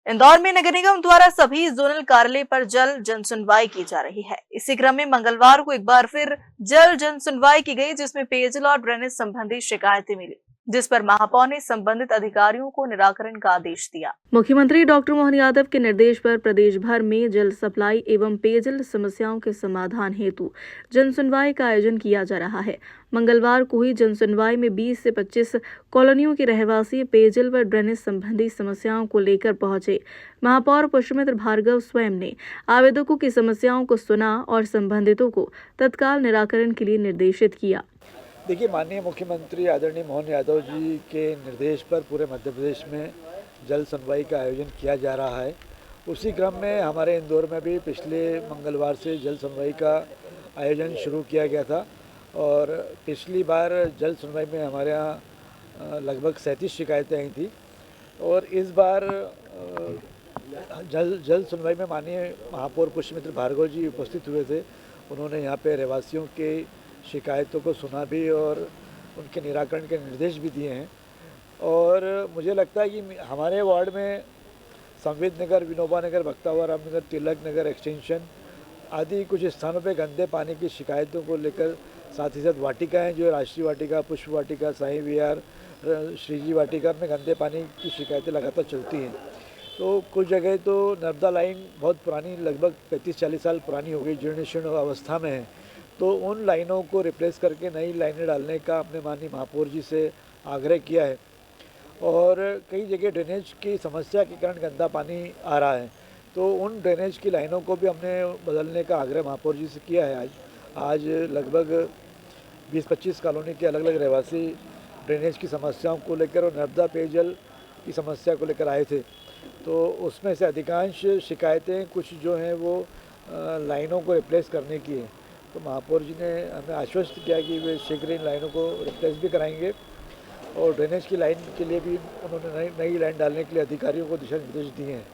इंदौर में नगर निगम द्वारा सभी जोनल कार्यालय पर जल जन सुनवाई की जा रही है। इसी क्रम में मंगलवार को एक बार फिर जल जन सुनवाई की गई, जिसमें पेयजल और ड्रेनेज संबंधी शिकायतें मिली, जिस पर महापौर ने संबंधित अधिकारियों को निराकरण का आदेश दिया। मुख्यमंत्री डॉक्टर मोहन यादव के निर्देश पर प्रदेश भर में जल सप्लाई एवं पेयजल समस्याओं के समाधान हेतु जन सुनवाई का आयोजन किया जा रहा है। मंगलवार को हुई जन सुनवाई में 20 से 25 कॉलोनियों के रहवासी पेयजल व ड्रेनेज संबंधी समस्याओं को लेकर पहुंचे। महापौर पुष्पमित्र भार्गव स्वयं ने आवेदकों की समस्याओं को सुना और संबंधितों को तत्काल निराकरण के लिए निर्देशित किया। देखिए, माननीय मुख्यमंत्री आदरणीय मोहन यादव जी के निर्देश पर पूरे मध्य प्रदेश में जल सुनवाई का आयोजन किया जा रहा है। उसी क्रम में हमारे इंदौर में भी पिछले मंगलवार से जल सुनवाई का आयोजन शुरू किया गया था और पिछली बार जल सुनवाई में हमारे यहाँ लगभग 37 शिकायतें आई थी और इस बार जल सुनवाई में माननीय महापौर पुष्पमित्र भार्गव जी उपस्थित हुए थे। उन्होंने यहाँ पे रहवासियों के शिकायतों को सुना भी और उनके निराकरण के निर्देश भी दिए हैं। और मुझे लगता है कि हमारे वार्ड में संविद नगर, विनोबा नगर, भक्तावा राम नगर, तिलक नगर एक्सटेंशन आदि कुछ स्थानों पे गंदे पानी की शिकायतों को लेकर, साथ ही साथ वाटिकाएँ जो राष्ट्रीय वाटिका, पुष्प वाटिका, साई विहार, श्रीजी वाटिका में गंदे पानी की शिकायतें लगातार चलती हैं। तो कुछ जगह तो नर्मदा लाइन बहुत पुरानी, लगभग 35-40 साल पुरानी हो गई, जीर्ण शीर्ण अवस्था में है। तो उन लाइनों को रिप्लेस करके नई लाइनें डालने का अपने माननीय महापौर जी से आग्रह किया है। और कई जगह ड्रेनेज की समस्या के कारण गंदा पानी आ रहा है, तो उन ड्रेनेज की लाइनों को भी हमने बदलने का आग्रह महापौर जी से किया है। आज लगभग 20-25 कॉलोनी के अलग अलग रहवासी ड्रेनेज की समस्याओं को लेकर और नर्मदा पेयजल की समस्या को लेकर आए थे। तो उसमें से अधिकांश शिकायतें कुछ जो हैं वो लाइनों को रिप्लेस करने की है। तो महापौर जी ने हमें आश्वस्त किया कि वे शीघ्र इन लाइनों को रिप्लेस भी कराएंगे और ड्रेनेज की लाइन के लिए भी उन्होंने नई लाइन डालने के लिए अधिकारियों को दिशा निर्देश दिए हैं।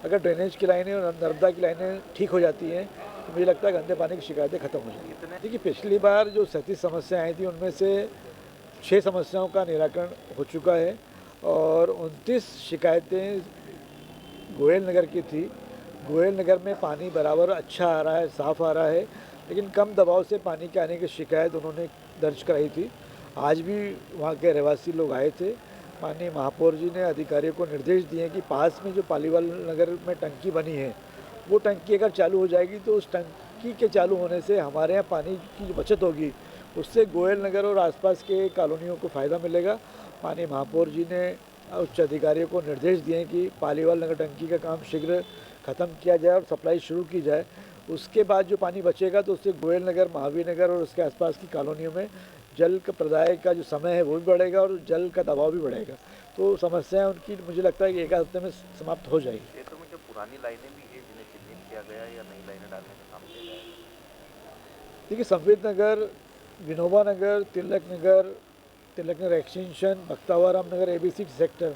अगर ड्रेनेज की लाइनें और नर्मदा की लाइनें ठीक हो जाती हैं तो मुझे लगता है गंदे पानी की शिकायतें खत्म हो जाएंगी। देखिए, पिछली बार जो 37 समस्याएँ आई थी उनमें से 6 समस्याओं का निराकरण हो चुका है और 29 शिकायतें गोयल नगर की थी। गोयल नगर में पानी बराबर अच्छा आ रहा है, साफ़ आ रहा है, लेकिन कम दबाव से पानी के आने की शिकायत उन्होंने दर्ज कराई थी। आज भी वहाँ के रहवासी लोग आए थे। माननीय महापौर जी ने अधिकारियों को निर्देश दिए कि पास में जो पालीवाल नगर में टंकी बनी है, वो टंकी अगर चालू हो जाएगी तो उस टंकी के चालू होने से हमारे यहाँ पानी की जो बचत होगी उससे गोयल नगर और आसपास के कॉलोनियों को फ़ायदा मिलेगा। माननीय महापौर जी ने उच्च अधिकारियों को निर्देश दिए कि पालीवाल नगर टंकी का काम शीघ्र ख़त्म किया जाए और सप्लाई शुरू की जाए। उसके बाद जो पानी बचेगा तो उससे गोयल नगर, महावीर नगर और उसके आसपास की कॉलोनियों में जल का प्रदाय का जो समय है वो भी बढ़ेगा और जल का दबाव भी बढ़ेगा। तो समस्याएं उनकी मुझे लगता है कि एक हफ्ते में समाप्त हो जाएगी। क्षेत्र में जो पुरानी लाइनें भी है जिन्हें चिन्हित किया गया या नई लाइनें डालने का काम किया जाएगा? देखिए, संविद नगर, विनोबा नगर, Tilak Nagar extension, भक्तावा Ram Nagar ABC sector,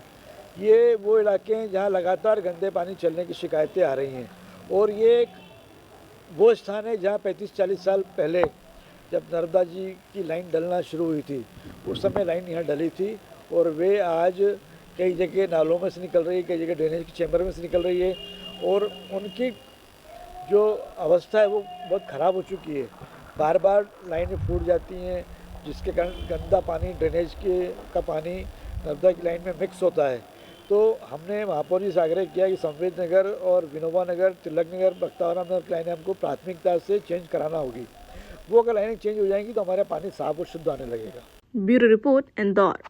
ये वो इलाके हैं जहाँ लगातार गंदे पानी चलने की शिकायतें आ रही हैं। और ये एक वो स्थान है जहाँ 35-40 साल पहले जब नर्मदा जी की लाइन डलना शुरू हुई थी, उस समय लाइन यहाँ डली थी और वे आज कई जगह नालों में से निकल रही है, कई जगह ड्रेनेज के चैम्बर में से निकल रही है और उनकी जो अवस्था है वो बहुत ख़राब हो चुकी है। बार बार लाइनें फूट जाती हैं, जिसके कारण गंदा पानी ड्रेनेज का पानी नर्मदा की लाइन में मिक्स होता है। तो हमने महापौर जी से आग्रह किया कि संवेद नगर और विनोबा नगर, तिलक नगर, भक्तावा नगर की लाइनें हमको प्राथमिकता से चेंज कराना होगी। वो अगर लाइनें चेंज हो जाएंगी तो हमारे पानी साफ और शुद्ध आने लगेगा। Bureau report, Indore.